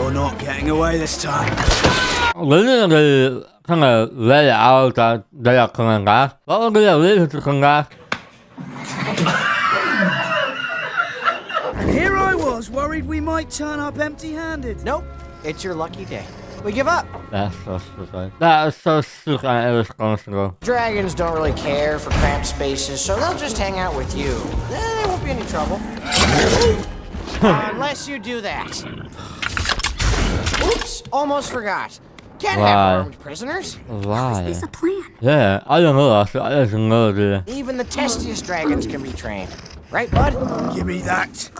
You're not getting away this time. Willen kunnen wij altijd dat kunnen gaan? Wat wil je weten te gaan? And here I was, worried we might turn up empty-handed. Nope, it's your lucky day. We give up. Dat is zo stupid. Dat is zo stupid en irresponsible. Dragons don't really care for cramped spaces, so they'll just hang out with you. There won't be any trouble. Unless you do that. Oops, almost forgot. Can't have armed prisoners. Why? Is this a plan? Yeah, I don't know. I just know that. Even the testiest dragons can be trained. Right, bud? Give me that.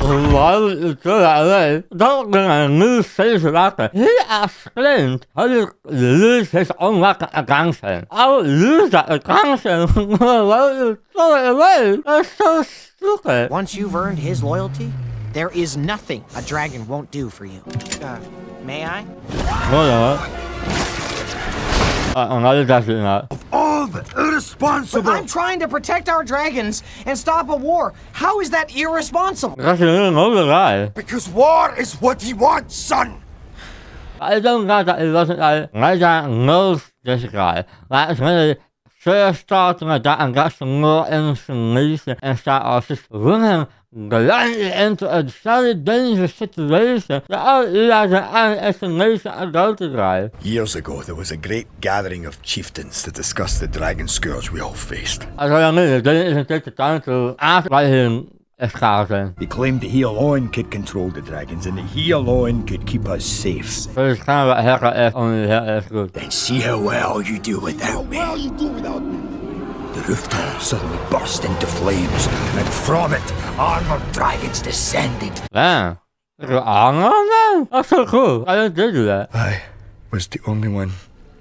Why would you do that way? Don't bring a new face later. He explained how you lose his own weapon against him. I would lose that against him. Why would you throw it away? That's so stupid. Once you've earned his loyalty, there is nothing a dragon won't do for you. May I? Whatever. Another desert not. All the irresponsible. I'm trying to protect our dragons and stop a war. How is that irresponsible? That's another guy. Because war is what he wants, son. I don't know that it wasn't like that knows this guy. That's really first starting like that and got some more information and start just running blindly into a very dangerous situation that he has an estimation about the guy. Years ago, there was a great gathering of chieftains to discuss the dragon scourge we all faced. As I mean, they didn't even take the time to ask why him escaping. He claimed that he alone could control the dragons and that he alone could keep us safe. So it's kind of like Hiccup if only Hiccup is good. Then see how well you do without me. The rooftop suddenly burst into flames, and from it, armored dragons descended. Damn. There's an armor on that? That's so cool. I didn't do that. I was the only one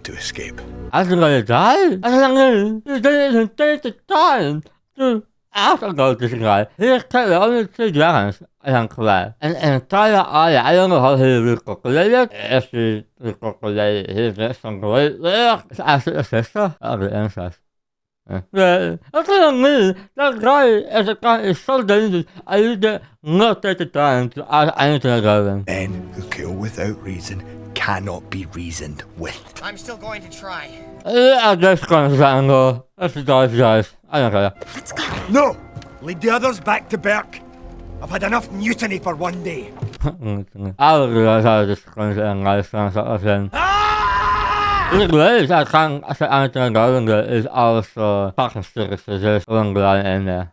to escape. I was gonna die. I was gonna, you didn't even take the time to ask about this guy. He's taken only 2 dragons, I think, kwijt. And an entire area. I don't know how he recalculated. If he recalculated his list from great there, it's actually a sister. That'll be incest. Yeah, that's what I mean. That guy is so dangerous. I did not take the time to ask anything about him. Men who kill without reason cannot be reasoned with. I'm still going to try. I just gonna stand go. Let's dive, guys. I don't care. Let's go. No! Lead the others back to Berk. I've had enough mutiny for one day. I don't realize I was just going to end life and sort of thing. Ik weet dat als je aan het doen is alles fucking stukjes, dus gewoon belangrijk in